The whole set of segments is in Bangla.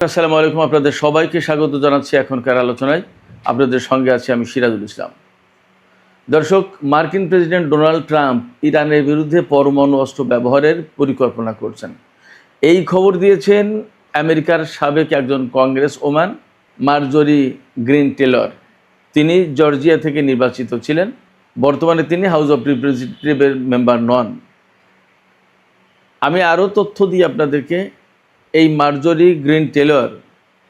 আসসালামু আলাইকুম, আপনাদের সবাইকে স্বাগত জানাচ্ছি এখনকার আলোচনায়। আপনাদের সঙ্গে আছি আমি সিরাজুল ইসলাম। দর্শক, মার্কিন প্রেসিডেন্ট ডোনাল্ড ট্রাম্প ইরানের বিরুদ্ধে পরমাণু অস্ত্র ব্যবহারের পরিকল্পনা করছেন। এই খবর দিয়েছেন আমেরিকার সাবেক একজন কংগ্রেস ওম্যান মার্জরি গ্রিন টেলর। তিনি জর্জিয়া থেকে নির্বাচিত ছিলেন। বর্তমানে তিনি হাউস অব রিপ্রেজেন্টেটিভের মেম্বার নন। আমি আরও তথ্য দিই আপনাদেরকে। এই মার্জরি গ্রিন টেলর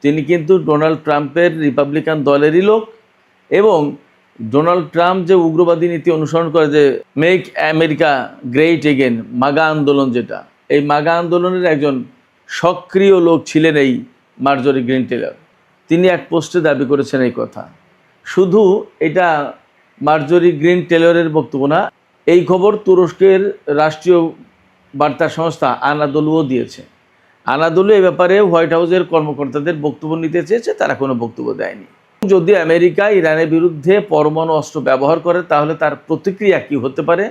তিনি কিন্তু ডোনাল্ড ট্রাম্পের রিপাবলিকান দলেরই লোক, এবং ডোনাল্ড ট্রাম্প যে উগ্রবাদী নীতি অনুসরণ করে, যে মেক আমেরিকা গ্রেট এগেন, মাগা আন্দোলন, যেটা এই মাগা আন্দোলনের একজন সক্রিয় লোক ছিলেন এই মার্জরি গ্রিন টেলর। তিনি এক পোস্টে দাবি করেছেন এই কথা। শুধু এটা মার্জরি গ্রিন টেলরের বক্তব্য না, এই খবর তুরস্কের রাষ্ট্রীয় বার্তা সংস্থা আনাদোলুও দিয়েছে। আনাদোলু এই ব্যাপারে হোয়াইট হাউসের কর্মকর্তাদের বক্তব্য নিতে চেয়েছে, তারা কোনো বক্তব্য দেয়নি। যদি আমেরিকা ইরানের বিরুদ্ধে পরমাণু অস্ত্র ব্যবহার করে তাহলে তার প্রতিক্রিয়া কী হতে পারে,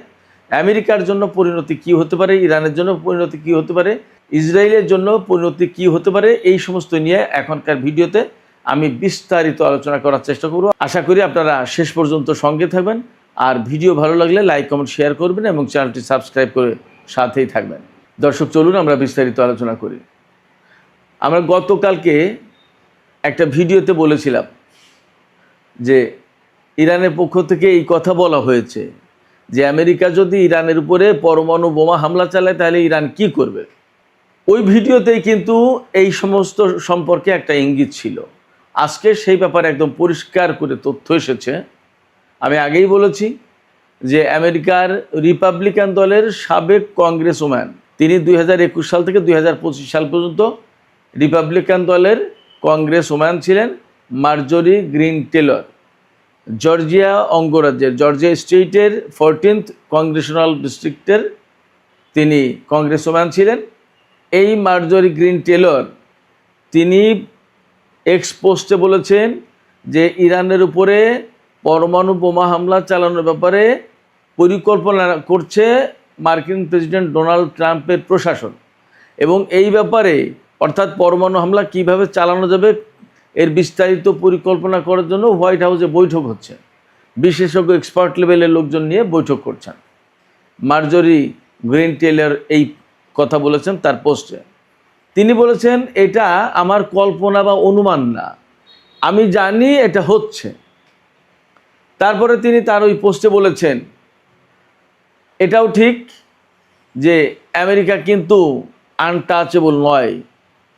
আমেরিকার জন্য পরিণতি কী হতে পারে, ইরানের জন্য পরিণতি কী হতে পারে, ইসরায়েলের জন্য পরিণতি কী হতে পারে, এই সমস্ত নিয়ে এখনকার ভিডিওতে আমি বিস্তারিত আলোচনা করার চেষ্টা করব। আশা করি আপনারা শেষ পর্যন্ত সঙ্গে থাকবেন, আর ভিডিও ভালো লাগলে লাইক কমেন্ট শেয়ার করবেন এবং চ্যানেলটি সাবস্ক্রাইব করে সাথেই থাকবেন। দর্শক, চলুন আমরা বিস্তারিত আলোচনা করি। আমরা গতকালকে একটা ভিডিওতে বলেছিলাম যে ইরানের পক্ষ থেকে এই কথা বলা হয়েছে যে আমেরিকা যদি ইরানের উপরে পরমাণু বোমা হামলা চালায় তাহলে ইরান কি করবে। ওই ভিডিওতেই কিন্তু এই সমস্ত সম্পর্কে একটা ইঙ্গিত ছিল। আজকে সেই ব্যাপারে একদম পরিষ্কার করে তথ্য এসেছে। আমি আগেই বলেছি যে আমেরিকার রিপাবলিকান দলের সাবেক কংগ্রেস ওম্যান, তিনি 2021 সাল থেকে 2025 সাল পর্যন্ত রিপাবলিকান দলের কংগ্রেস ওম্যান ছিলেন মার্জরি গ্রিন টেলর। জর্জিয়া অঙ্গরাজ্যের জর্জিয়া স্টেটের 14th কংগ্রেশনাল ডিস্ট্রিক্টের তিনি কংগ্রেস ওম্যান ছিলেন। এই মার্জরি গ্রিন টেলর তিনি এক্স পোস্টে বলেছেন যে ইরানের উপরে পরমাণু বোমা হামলা চালানোর ব্যাপারে পরিকল্পনা করছে মার্কিন প্রেসিডেন্ট ডোনাল্ড ট্রাম্পের প্রশাসন, এবং এই ব্যাপারে অর্থাৎ পরমাণু হামলা কিভাবে চালানো যাবে এর বিস্তারিত পরিকল্পনা করার জন্য হোয়াইট হাউসে বৈঠক হচ্ছে। বিশেষজ্ঞ এক্সপার্ট লেভেলের লোকজন নিয়ে বৈঠক করছেন। মার্জরি গ্রিন টেলর এই কথা বলেছেন তার পোস্টে। তিনি বলেছেন, এটা আমার কল্পনা বা অনুমান না, আমি জানি এটা হচ্ছে। তারপরে তিনি তার ওই পোস্টে বলেছেন, এটাও ঠিক যে আমেরিকা কিন্তু আনটাচেবল নয়,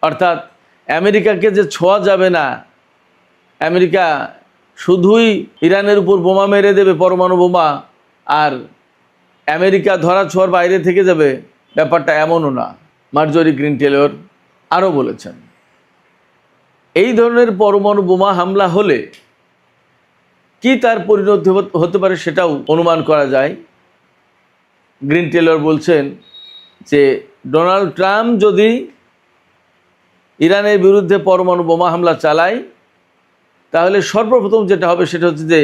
অর্থাৎ আমেরিকাকে যে ছোঁয়া যাবে না, আমেরিকা শুধুই ইরানের উপর বোমা মেরে দেবে, পরমাণু বোমা, আর আমেরিকা ধরা ছোঁয়ার বাইরে থেকে যাবে, ব্যাপারটা এমনও না। মার্জরি গ্রিন টেলর আরও বলেছেন, এই ধরনের পরমাণু বোমা হামলা হলে কি তার পরিণতি হতে পারে সেটাও অনুমান করা যায়। গ্রিন টেলর বলছেন যে ডোনাল্ড ট্রাম্প যদি ইরানের বিরুদ্ধে পরমাণু বোমা হামলা চালায় তাহলে সর্বপ্রথম যেটা হবে সেটা হচ্ছে যে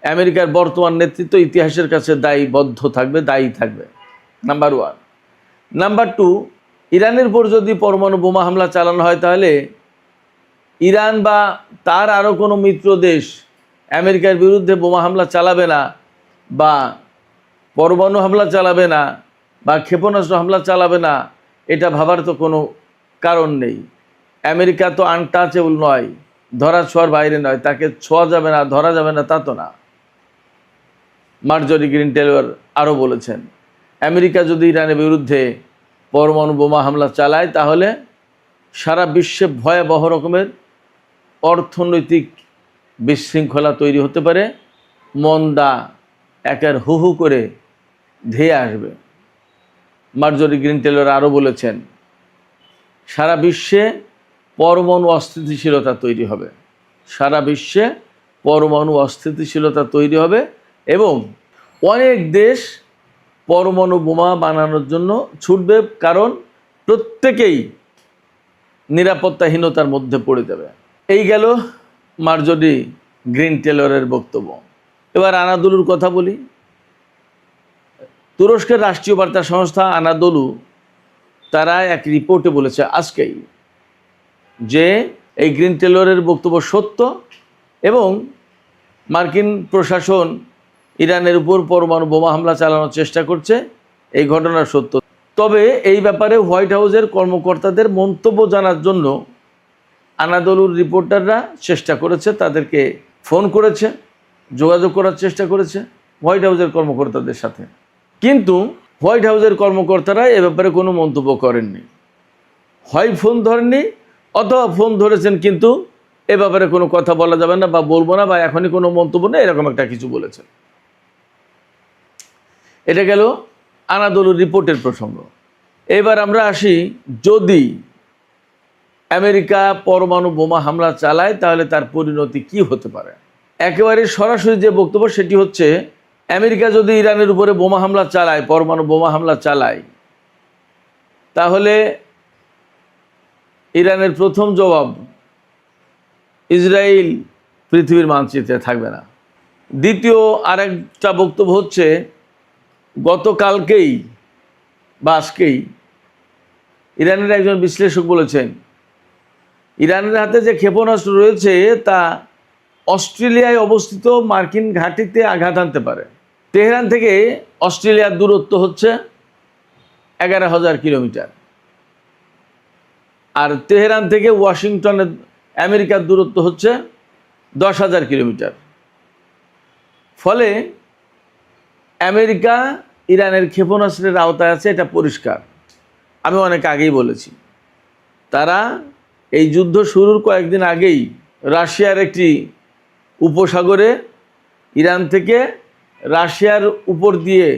আমেরিকার বর্তমান নেতৃত্ব ইতিহাসের কাছে দায়ী থাকবে, নাম্বার 1। নাম্বার 2, ইরানের উপর যদি পরমাণু বোমা হামলা চালানো হয় তাহলে ইরান বা তার আরও কোনো মিত্র দেশ আমেরিকার বিরুদ্ধে বোমা হামলা চালাবে না, বা পরমাণু হামলা চালাবে না, বা ক্ষেপণাস্ত্র হামলা চালাবে না, এটা ভাবার তো কোনো কারণ নেই। আমেরিকা তো আনটাচেবল নয়, ধরা ছোঁয়ার বাইরে নয়, তাকে ছোঁয়া যাবে না, ধরা যাবে না, তা তো না। মার্জরি গ্রিন টেলর আরও বলেছেন, আমেরিকা যদি ইরানের বিরুদ্ধে পরমাণু বোমা হামলা চালায় তাহলে সারা বিশ্বে ভয়াবহ রকমের অর্থনৈতিক বিশৃঙ্খলা তৈরি হতে পারে, মন্দা একের হু হু করে ধেয়ে আসবে। মার্জরি গ্রিন টেলর আরও বলেছেন, সারা বিশ্বে পরমাণু অস্থিতিশীলতা তৈরি হবে, সারা বিশ্বে পরমাণু অস্থিতিশীলতা তৈরি হবে, এবং অনেক দেশ পরমাণু বোমা বানানোর জন্য ছুটবে, কারণ প্রত্যেকেই নিরাপত্তাহীনতার মধ্যে পড়ে যাবে। এই গেল মার্জরি গ্রিন টেলরের বক্তব্য। এবার আনাদোলুর কথা বলি। তুরস্কের রাষ্ট্রীয় বার্তা সংস্থা আনাদোলু তারা এক রিপোর্টে বলেছে আজকেই যে এই গ্রিন টেলরের বক্তব্য সত্য এবং মার্কিন প্রশাসন ইরানের উপর পরমাণু বোমা হামলা চালানোর চেষ্টা করছে, এই ঘটনা সত্য। তবে এই ব্যাপারে হোয়াইট হাউসের কর্মকর্তাদের মন্তব্য জানার জন্য আনাদোলুর রিপোর্টাররা চেষ্টা করেছে, তাদেরকে ফোন করেছে, যোগাযোগ করার চেষ্টা করেছে হোয়াইট হাউসের কর্মকর্তাদের সাথে, কিন্তু হোয়াইট হাউসের কর্মকর্তারা এ ব্যাপারে কোনো মন্তব্য করেননি। হয় ফোন ধরেননি অথবা ফোন ধরেছেন কিন্তু এ ব্যাপারে কোনো কথা বলা যাবে না বা বলবো না বা এখনই কোনো মন্তব্য নেই, এরকম একটা কিছু বলেছেন। এটা গেল আনাদোলুর রিপোর্টের প্রসঙ্গ। এবার আমরা আসি, যদি আমেরিকা পরমাণু বোমা হামলা চালায় তাহলে তার পরিণতি কি হতে পারে। একেবারে সরাসরি যে বক্তব্য সেটি হচ্ছে, আমেরিকা যদি ইরানের উপরে বোমা হামলা চালায়, পরমাণু বোমা হামলা চালায়, তাহলে ইরানের প্রথম জবাব, ইসরায়েল পৃথিবীর মানচিত্রে থাকবে না। দ্বিতীয় আরেকটা বক্তব্য হচ্ছে, গতকালকেই বা আজকেই ইরানের একজন বিশ্লেষক বলেছেন, ইরানের হাতে যে ক্ষেপণাস্ত্র রয়েছে তা অস্ট্রেলিয়ায় অবস্থিত মার্কিন ঘাঁটিতে আঘাত আনতে পারে। তেহরান থেকে অস্ট্রেলিয়ার দূরত্ব হচ্ছে 11,000 কিলোমিটার, আর তেহরান থেকে ওয়াশিংটনের আমেরিকার দূরত্ব হচ্ছে 10,000 কিলোমিটার। ফলে আমেরিকা ইরানের ক্ষেপণাস্ত্রের আওতায় আছে, এটা পরিষ্কার। আমি অনেক আগেই বলেছি, তারা এই যুদ্ধ শুরুর কয়েকদিন আগেই রাশিয়ার একটি উপসাগরে ইরান থেকে রাশিয়ার উপর দিয়ে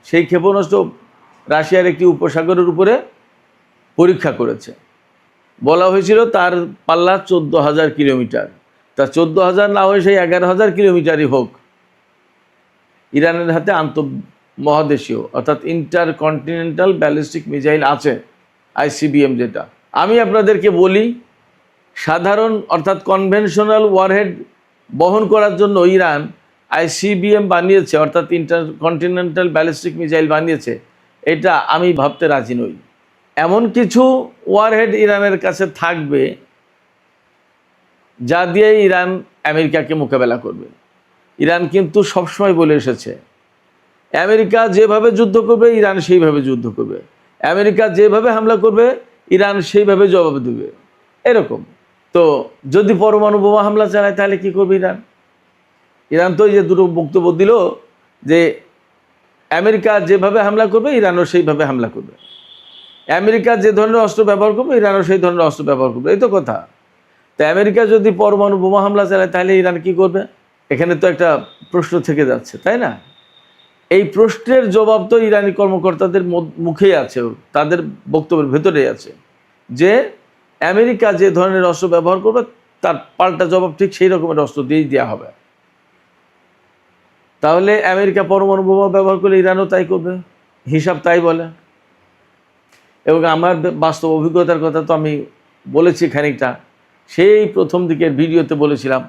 সেই ক্ষেপণাস্ত্র রাশিয়ার একটি উপসাগরের উপরে পরীক্ষা করেছে। বলা হয়েছিল তার পাল্লা 14,000 কিলোমিটার। তা 14,000 না হয়ে সেই 11,000 কিলোমিটারই হোক, ইরানের হাতে আন্তঃমহাদেশীয় অর্থাৎ ইন্টারকন্টিনেন্টাল ব্যালিস্টিক মিসাইল আছে, ICBM যেটা। আমি আপনাদেরকে বলি, সাধারণ অর্থাৎ কনভেনশনাল ওয়ারহেড বহন করার জন্য ইরান ICBM বানিয়েছে, অর্থাৎ ইন্টারকন্টিনেন্টাল ব্যালিস্টিক মিসাইল বানিয়েছে, এটা আমি ভাবতে রাজি নই। এমন কিছু ওয়ারহেড ইরানের কাছে থাকবে যা দিয়ে ইরান আমেরিকাকে মোকাবেলা করবে। ইরান কিন্তু সবসময় বলে এসেছে, আমেরিকা যেভাবে যুদ্ধ করবে ইরান সেইভাবে যুদ্ধ করবে, আমেরিকা যেভাবে হামলা করবে ইরান সেইভাবে জবাব দেবে, এরকম। তো যদি পরমাণু বোমা হামলা চালায় তাহলে কি করবে ইরান? ইরান তো এই যে দুটো বক্তব্য দিল যে আমেরিকা যেভাবে হামলা করবে ইরানও সেইভাবে হামলা করবে, আমেরিকা যে ধরনের অস্ত্র ব্যবহার করবে ইরানও সেই ধরনের অস্ত্র ব্যবহার করবে, এই তো কথা। তো আমেরিকা যদি পরমাণু বোমা হামলা চালায় তাহলে ইরান কি করবে? এখানে তো একটা প্রশ্ন থেকে যাচ্ছে, তাই না? এই প্রশ্নের জবাব তো ইরানি কর্মকর্তাদের মুখেই আছে, তাদের বক্তব্যের ভেতরেই আছে, যে আমেরিকা যে ধরনের অস্ত্র ব্যবহার করবে তার পাল্টা জবাব ঠিক সেই রকমের অস্ত্র দিয়েই দেওয়া হবে। তাহলে আমেরিকা পরমাণু বোমা ব্যবহার করলে ইরানও তাই করবে, হিসাব তাই বলে। এবং আমার বাস্তব অভিজ্ঞতার কথা তো আমি বলেছি খানিকটা, সেই প্রথম দিকের ভিডিওতে বলেছিলাম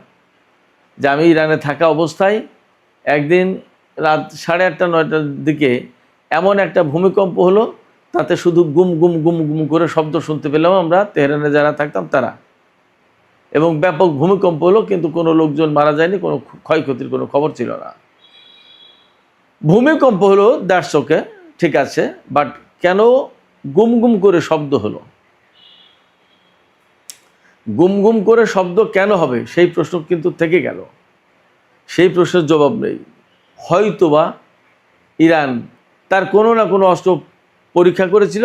যে আমি ইরানে থাকা অবস্থায় একদিন রাত 8:30-9টার দিকে এমন একটা ভূমিকম্প হলো, তাতে শুধু গুম গুম গুম গুম করে শব্দ শুনতে পেলাম আমরা তেহরানে যারা থাকতাম তারা, এবং ব্যাপক ভূমিকম্প হলো, কিন্তু কোনো লোকজন মারা যায়নি, কোনো ক্ষয়ক্ষতির কোনো খবর ছিল না। ভূমিকম্প হলো দ্যাটস ওকে, ঠিক আছে, বাট কেন গুম গুম করে শব্দ হলো? গুম গুম করে শব্দ কেন হবে সেই প্রশ্ন কিন্তু থেকে গেল, সেই প্রশ্নের জবাব নেই। হয়তোবা ইরান তার কোনো না কোনো অস্ত্র পরীক্ষা করেছিল,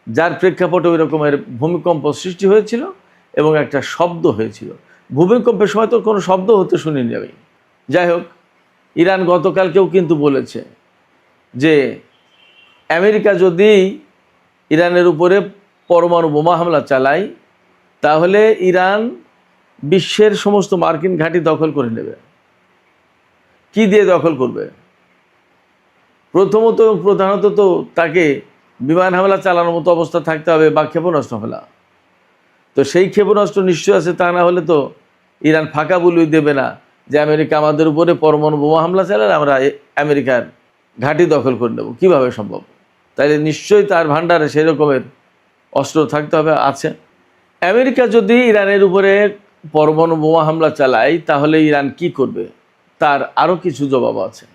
যার প্রেক্ষাপটে ওই রকমের ভূমিকম্প সৃষ্টি হয়েছিল এবং একটা শব্দ হয়েছিল। ভূমিকম্পের সময় তো কোনো শব্দ হতে শুনিনি আমি। যাই হোক, ইরান গতকালকেও কিন্তু বলেছে যে আমেরিকা যদি ইরানের উপরে পরমাণু বোমা হামলা চালায় তাহলে ইরান বিশ্বের সমস্ত মার্কিন ঘাঁটি দখল করে নেবে। কি দিয়ে দখল করবে? প্রথমত প্রধানত তো তাকে বিমান হামলা চালানোর মতো অবস্থা থাকতে হবে বা ক্ষেপণাস্ত্র হামলা। তো সেই ক্ষেপণাস্ত্র নিশ্চয় আছে, তা না হলে তো ইরান ফাঁকা বলুই দেবে না যে আমেরিকা আমাদের উপরে পরমাণু বোমা হামলা চালালে আমরা আমেরিকার ঘাঁটি দখল করে নেব। কীভাবে সম্ভব? তাইলে নিশ্চয়ই তার ভাণ্ডারে সেই রকমের অস্ত্র থাকতে হবে, আছে। আমেরিকা যদি ইরানের উপরে পরমাণু বোমা হামলা চালায় তাহলে ইরান কি করবে, তার আরও কিছু জবাব আছে।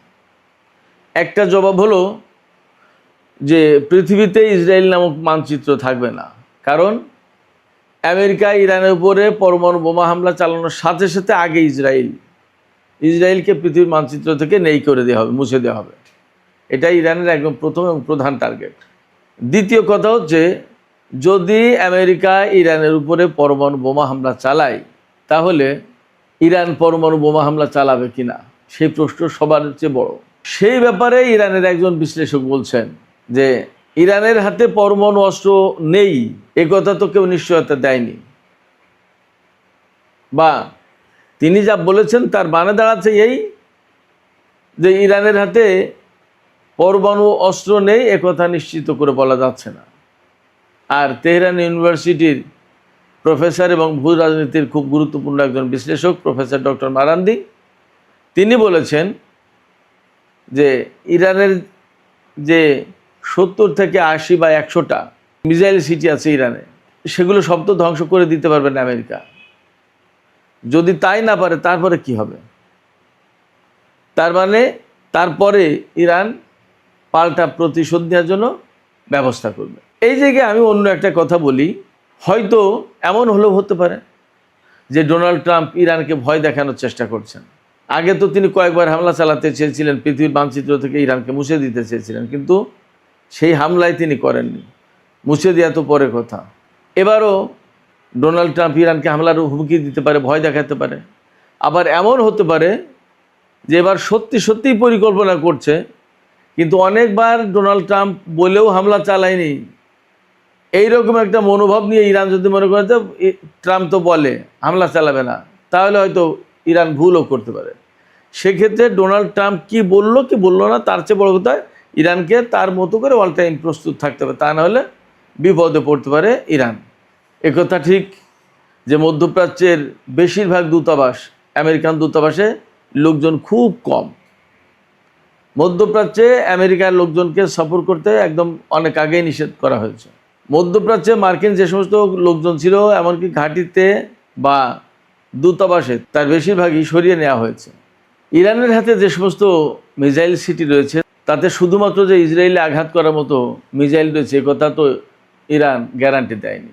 একটা জবাব হলো যে পৃথিবীতে ইসরায়েল নামক মানচিত্র থাকবে না, কারণ আমেরিকা ইরানের উপরে পরমাণু বোমা হামলা চালানোর সাথে সাথে আগে ইসরায়েলকে পৃথিবীর মানচিত্র থেকে নেই করে দেওয়া হবে, মুছে দেওয়া হবে। এটাই ইরানের একদম প্রথম এবং প্রধান টার্গেট। দ্বিতীয় কথা হচ্ছে, যদি আমেরিকা ইরানের উপরে পরমাণু বোমা হামলা চালায় তাহলে ইরান পরমাণু বোমা হামলা চালাবে কিনা, সেই প্রশ্ন সবার চেয়ে বড়। সেই ব্যাপারে ইরানের একজন বিশ্লেষক বলছেন যে ইরানের হাতে পরমাণু অস্ত্র নেই এ কথা তো কেউ নিশ্চয়তা দেয়নি, বা তিনি যা বলেছেন তার মানে দাঁড়াচ্ছে এই যে ইরানের হাতে পরমাণু অস্ত্র নেই একথা নিশ্চিত করে বলা যাচ্ছে না। আর তেহরান ইউনিভার্সিটির প্রফেসর এবং ভূ রাজনীতির খুব গুরুত্বপূর্ণ একজন বিশ্লেষক প্রফেসর ডক্টর মারান্দি, তিনি বলেছেন যে ইরানের যে 70 থেকে 80 বা 100টা মিসাইল সিটি আছে ইরানে, সেগুলো সব তো ধ্বংস করে দিতে পারবে না আমেরিকা। যদি তাই না পারে তারপরে কি হবে? তার মানে তারপরে ইরান পাল্টা প্রতিশোধ নেওয়ার জন্য ব্যবস্থা করবে। এই জায়গায় আমি অন্য একটা কথা বলি, হয়তো এমন হলেও হতে পারে যে ডোনাল্ড ট্রাম্প ইরানকে ভয় দেখানোর চেষ্টা করছেন। আগে তো তিনি কয়েকবার হামলা চালাতে চেয়েছিলেন, পৃথিবীর মানচিত্র থেকে ইরানকে মুছে দিতে চেয়েছিলেন, কিন্তু সেই হামলায় তিনি করেননি। মুছে দেওয়া তো পরের কথা। এবারও ডোনাল্ড ট্রাম্প ইরানকে হামলার হুমকি দিতে পারে, ভয় দেখাতে পারে। আবার এমন হতে পারে যে এবার সত্যিই পরিকল্পনা করছে, কিন্তু অনেকবার ডোনাল্ড ট্রাম্প বলেও হামলা চালায়নি, এইরকম একটা মনোভাব নিয়ে ইরান যদি মনে করে তো ট্রাম্প তো বলে হামলা চালাবে না, তাহলে হয়তো ইরান ভুলও করতে পারে। সেক্ষেত্রে ডোনাল্ড ট্রাম্প কি বললো না, তার চেয়ে বড় কথা ইরানকে তার মতো করে অল টাইম প্রস্তুত থাকতে হবে, তা না হলে বিপদে পড়তে পারে ইরান। একথা ঠিক যে মধ্যপ্রাচ্যের বেশিরভাগ দূতাবাস, আমেরিকান দূতাবাসে লোকজন খুব কম। মধ্যপ্রাচ্যে আমেরিকার লোকজনকে সফর করতে একদম অনেক আগেই নিষেধ করা হয়েছে। মধ্যপ্রাচ্যে মার্কিন যে সমস্ত লোকজন ছিল, এমনকি ঘাঁটিতে বা দূতাবাসে, তার বেশিরভাগই সরিয়ে নেওয়া হয়েছে। ইরানের হাতে যে সমস্ত মিসাইল সিটি রয়েছে তাতে শুধুমাত্র যে ইসরায়েলে আঘাত করার মতো মিসাইল রয়েছে কথা তো ইরান গ্যারান্টি দেয়নি।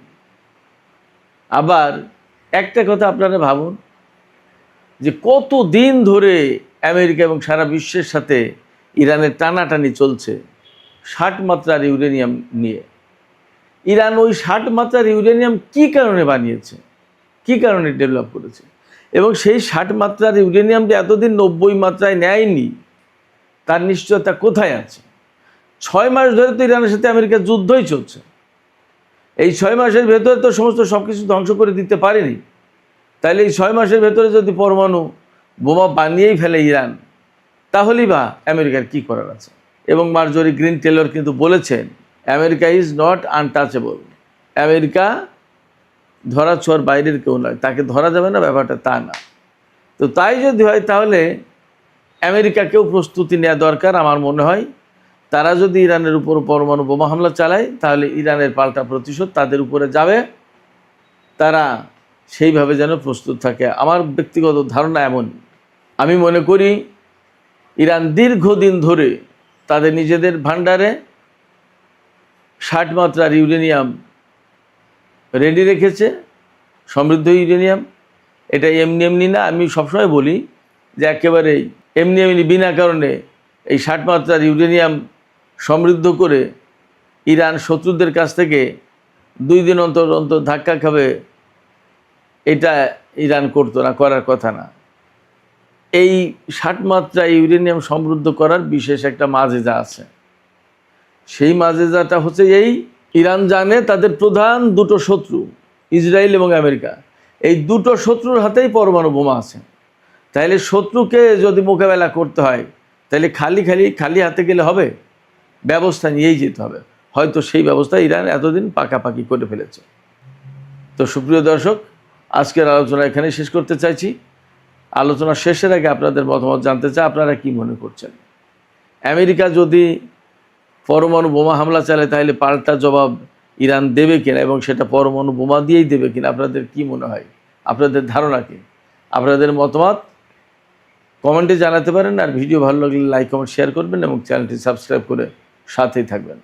আবার একটা কথা আপনারা ভাবুন যে কত দিন ধরে আমেরিকা এবং সারা বিশ্বের সাথে ইরানের টানাটানি চলছে 60 মাত্রার ইউরেনিয়াম নিয়ে। ইরান ওই 60 মাত্রার ইউরেনিয়াম কী কারণে বানিয়েছে, কী কারণে ডেভেলপ করেছে, এবং সেই 60 মাত্রার ইউরেনিয়াম যে এতদিন 90 মাত্রায় নেয়নি তার নিশ্চয়তা কোথায় আছে? 6 মাস ধরে তো ইরানের সাথে আমেরিকার যুদ্ধই চলছে। এই 6 মাসের ভেতরে তো সব কিছু ধ্বংস করে দিতে পারেনি। তাহলে এই 6 মাসের ভেতরে যদি পরমাণু বোমা বানিয়েই ফেলে ইরান, তাহলেই বা আমেরিকার কি করার আছে? এবং মার্জরি গ্রিন টেলর কিন্তু বলেছেন America is not untouchable. America ধরা ছোঁয়ার বাইরের কেউ নয়, তাকে ধরা যাবে না ব্যাপারটা তা না। তো তাই যদি হয় তাহলে আমেরিকাকেও প্রস্তুতি নেওয়া দরকার। আমার মনে হয় তারা যদি ইরানের উপর পরমাণু বোমা হামলা চালায় তাহলে ইরানের পাল্টা প্রতিশোধ তাদের উপরে যাবে, তারা সেইভাবে যেন প্রস্তুত থাকে। আমার ব্যক্তিগত ধারণা এমন। আমি মনে করি ইরান দীর্ঘদিন ধরে তাদের নিজেদের ভান্ডারে 60 মাত্রার ইউরেনিয়াম রেডি রেখেছে, সমৃদ্ধ ইউরেনিয়াম। এটা এমনি না, আমি সবসময় বলি যে একেবারে এমনি বিনা কারণে এই 60 মাত্রার ইউরেনিয়াম সমৃদ্ধ করে ইরান শত্রুদের কাছ থেকে 2 দিন অন্তর ধাক্কা খাবে, এটা ইরান করতো না, করার কথা না। এই 60 মাত্রা ইউরেনিয়াম সমৃদ্ধ করার বিশেষ একটা মাজেজা আছে। সেই মাজেজাটা হচ্ছে এই, ইরান জানে তাদের প্রধান দুটো শত্রু ইসরায়েল এবং আমেরিকা, এই দুটো শত্রুর হাতেই পরমাণু বোমা আছে। তাইলে শত্রুকে যদি মোকাবেলা করতে হয় তাহলে খালি হাতে গেলে হবে, ব্যবস্থা নিয়েই যেতে হবে। হয়তো সেই ব্যবস্থা ইরান এতদিন পাকাপাকি করে ফেলেছে। তো সুপ্রিয় দর্শক, আজকের আলোচনা এখানেই শেষ করতে চাইছি। আলোচনা শেষের আগে আপনাদের মতামত জানতে চাই, আপনারা কি মনে করছেন? আমেরিকা যদি পরমাণু বোমা হামলা চালায় তাহলে পাল্টা জবাব ইরান দেবে কিনা এবং সেটা পরমাণু বোমা দিয়েই দেবে কিনা, আপনাদের কি মনে হয়? আপনাদের ধারণা কি? আপনাদের মতামত কমেন্টে জানাতে পারেন। আর ভিডিও ভালো লাগলে লাইক কমেন্ট শেয়ার করবেন এবং চ্যানেলটি সাবস্ক্রাইব করে সাথেই থাকবেন।